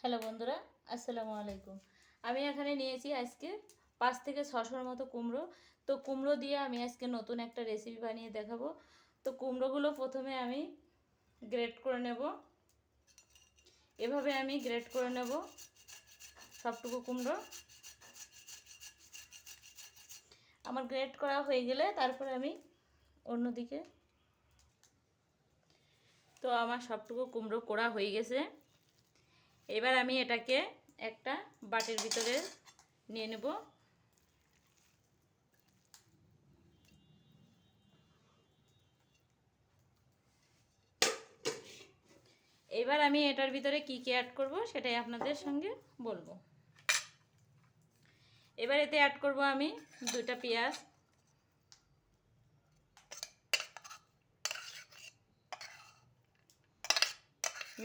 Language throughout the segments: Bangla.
হ্যালো বন্ধুরা, আসসালামু আলাইকুম। আমি এখানে নিয়েছি আজকে 5 থেকে 600-র মতো কুমড়ো। তো কুমড়ো দিয়ে আমি আজকে নতুন একটা রেসিপি বানিয়ে দেখাবো। তো কুমড়োগুলো প্রথমে আমি গ্রেট করে নেব। এভাবে আমি গ্রেট করে নেব সবটুকু কুমড়ো। আমার গ্রেট করা হয়ে গেলে তারপরে আমি অন্যদিকে, তো আমার সবটুকু কুমড়ো করা হয়ে গেছে। এবার আমি এটাকে একটা বাটির ভিতরে নিয়ে নেব। এবার আমি এটার ভিতরে কি কি অ্যাড করব সেটাই আপনাদের সঙ্গে বলবো। এবার এতে অ্যাড করব আমি 2টা পেঁয়াজ,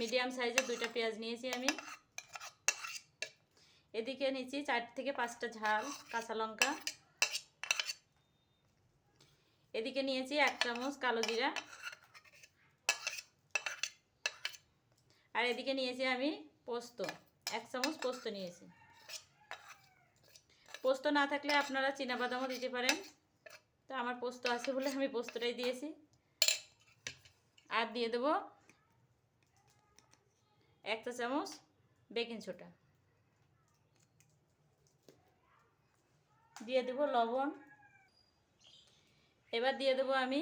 মিডিয়াম সাইজের 2টা পেঁয়াজ নিয়েছি আমি। এদিকে নিয়েছি 4 থেকে 5টা ঝাল কাঁচা লঙ্কা। এদিকে নিয়েছি 1 চামচ কালো জিরা। আর এদিকে নিয়েছি আমি পোস্ত, 1 চামচ পোস্ত নিয়েছি। পোস্ত না থাকলে আপনারা চীনাবাদামও দিতে পারেন, তো আমার পোস্ত আছে বলে আমি পোস্তটাই দিয়েছি। আর দিয়ে দেব 1 চা চামচ বেকিং সোডা, দিয়ে দেব লবণ। এবার দিয়ে দেব আমি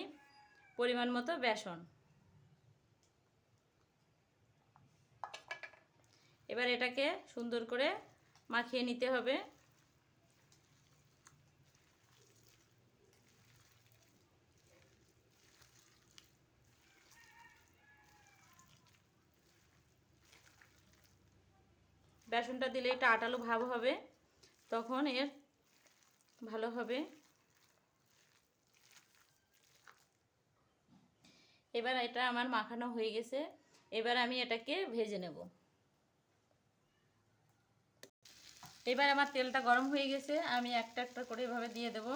পরিমাণ মতো বেসন। এবার এটাকে সুন্দর করে মাখিয়ে নিতে হবে। বেসনটা দিলে এটা আটালো ভাব হবে, তখন এর ভালো হবে। এবার এটা আমার মাখানো হয়ে গেছে। এবার আমি এটাকে ভেজে নেব। এবার আমার তেলটা গরম হয়ে গেছে, আমি একটা একটা করে এভাবে দিয়ে দেব।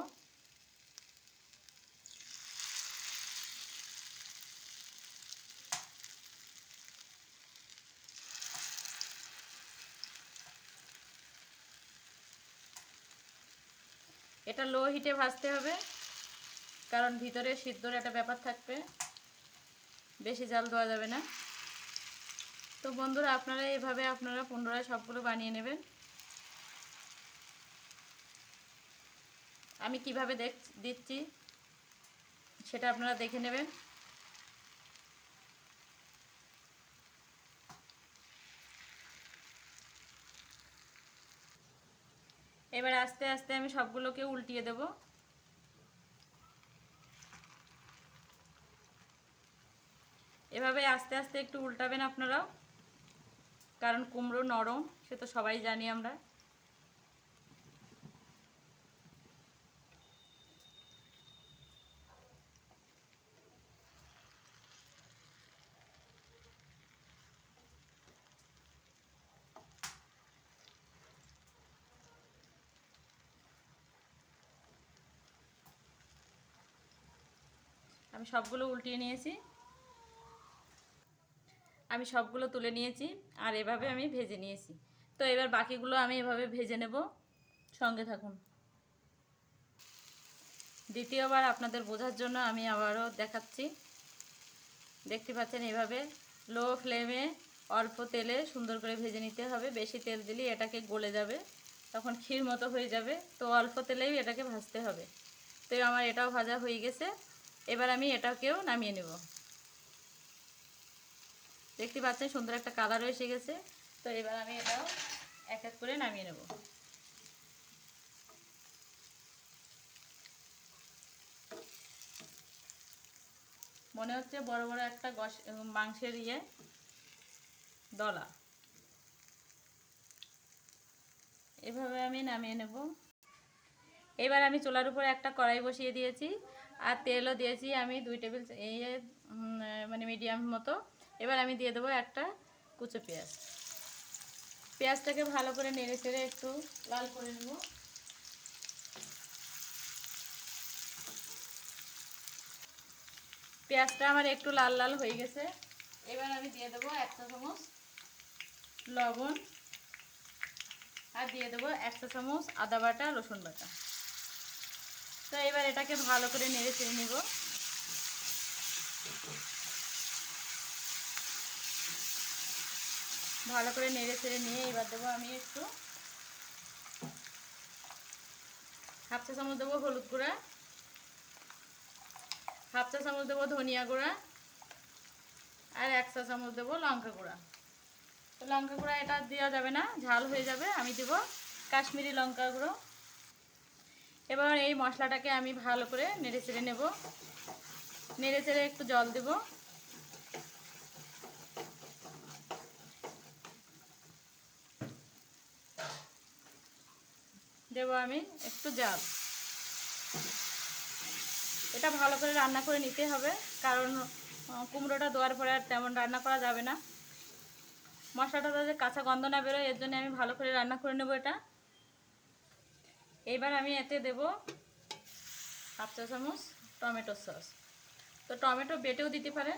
এটা লো হিটে ভাজতে হবে, কারণ ভিতরে সিদ্ধর একটা ব্যাপার থাকবে, বেশি জাল দেওয়া যাবে না। তো বন্ধুরা, আপনারা এইভাবে আপনারা পুনরায় সবগুলো বানিয়ে নেবেন। আমি কিভাবে দিচ্ছি সেটা আপনারা দেখে নেবেন। এবার আস্তে আস্তে আমি সবগুলোকে উল্টিয়ে দেব। এভাবে আস্তে আস্তে একটু উল্টাবেন আপনারাও, কারণ কুমড়ো নরম, সে তো সবাই জানি আমরা। আমি সবগুলো উল্টিয়ে নিয়েছি, আমি সবগুলো তুলে নিয়েছি, আর এভাবে আমি ভেজে নিয়েছি। তো এবার বাকিগুলো আমি এভাবে ভেজে নেব, সঙ্গে থাকুন। দ্বিতীয়বার আপনাদের বোঝার জন্য আমি আবারও দেখাচ্ছি। দেখতে পাচ্ছেন, এভাবে লো ফ্লেমে অল্প তেলে সুন্দর করে ভেজে নিতে হবে। বেশি তেল দিলে এটাকে গলে যাবে, তখন ক্ষীর মতো হয়ে যাবে। তো অল্প তেলেই এটাকে ভাজতে হবে। তো আমার এটাও ভাজা হয়ে গেছে। এবার আমি এটাকেও নামিয়ে নেব। দেখতে পাচ্ছেন সুন্দর একটা কালারও এসে গেছে। তো এবার আমি এটাও এক এক করে নামিয়ে নেব। মনে হচ্ছে বড় বড় একটা মাংসের দলা। এভাবে আমি নামিয়ে নেব। এবার আমি চুলার উপর একটা কড়াই বসিয়ে দিয়েছি, আর তেলও দিয়েছি আমি 2 টেবিল মানে মিডিয়াম মতো। এবার আমি দিয়ে দেবো একটা কুচো পেঁয়াজ। পেঁয়াজটাকে ভালো করে নেড়ে চেড়ে একটু লাল করে নেব। পেঁয়াজটা আমার একটু লাল লাল হয়ে গেছে। এবার আমি দিয়ে দেবো 1 চা চামচ লবণ, আর দিয়ে দেবো 1 চা চামচ আদা বাটা, রসুন বাটা। তো এবার এটাকে ভালো করে নেড়ে চেড়ে নেব। ভালো করে নেড়ে চেড়ে নিয়ে এবার দেবো আমি একটু 1/2 চা চামচ দেবো হলুদ গুঁড়া, 1/2 চা চামচ দেবো ধনিয়া গুঁড়া, আর 1 চা চামচ দেবো লঙ্কা গুঁড়া। তো লঙ্কা গুঁড়া এটা দেওয়া যাবে না, ঝাল হয়ে যাবে, আমি দেব কাশ্মীরি লঙ্কা গুঁড়ো। এবার এই মশলাটাকে আমি ভালো করে নেড়ে চেড়ে নেব। নেড়ে চেড়ে একটু জল দেব। দেব আমি একটু জাল। এটা ভালো করে রান্না করে নিতে হবে, কারণ কুমড়োটা দেওয়ার পরে আর তেমন রান্না করা যাবে না। মশলাটা যাতে কাঁচা গন্ধ না বেরোয়, এর জন্য আমি ভালো করে রান্না করে নেব এটা। এইবার আমি এতে দেব 1/2 চা চামচ টমেটো সস। তো টমেটো বেটেও দিতে পারেন,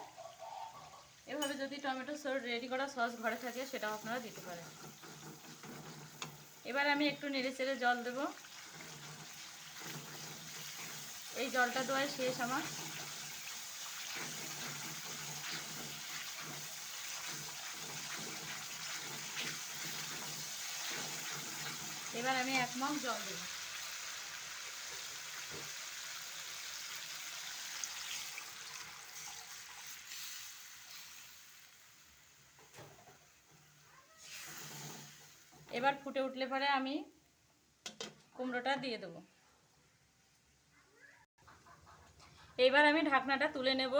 এভাবে যদি টমেটো সস রেডি করা সস ঘরে থাকে সেটাও আপনারা দিতে পারেন। এবার আমি একটু নেড়ে চেড়ে জল দেব। এই জলটা দেওয়াই শেষ আমার। এবার আমি 1 মগ জল দেব। এবার ফুটে উঠলে পরে আমি কুমড়োটা দিয়ে দেব। এবার আমি ঢাকনাটা তুলে নেব।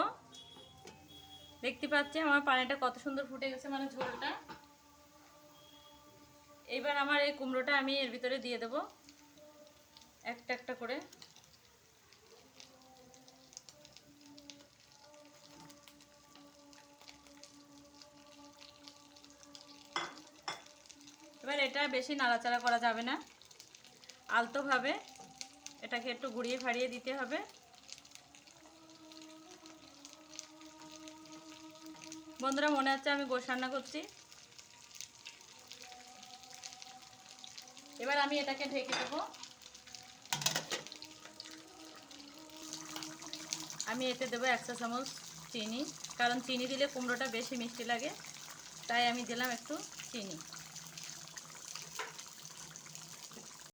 দেখতে পাচ্ছি আমার পানিটা কত সুন্দর ফুটে গেছে, মানে ঝোলটা। এবার আমার এই কুমড়োটা আমি এর ভিতরে দিয়ে দেব একটা একটা করে। এবার এটা বেশি নাড়াচাড়া করা যাবে না, আলতোভাবে এটাকে একটু ঘুরিয়ে ফাড়িয়ে দিতে হবে। বন্ধুরা, মনে হচ্ছে আমি গোশ রান্না করছি। এবার আমি এটাকে ঢেকে দেবো। আমি এতে দেবো 1 চা চামচ চিনি, কারণ চিনি দিলে কুমড়োটা বেশি মিষ্টি লাগে, তাই আমি দিলাম একটু চিনি।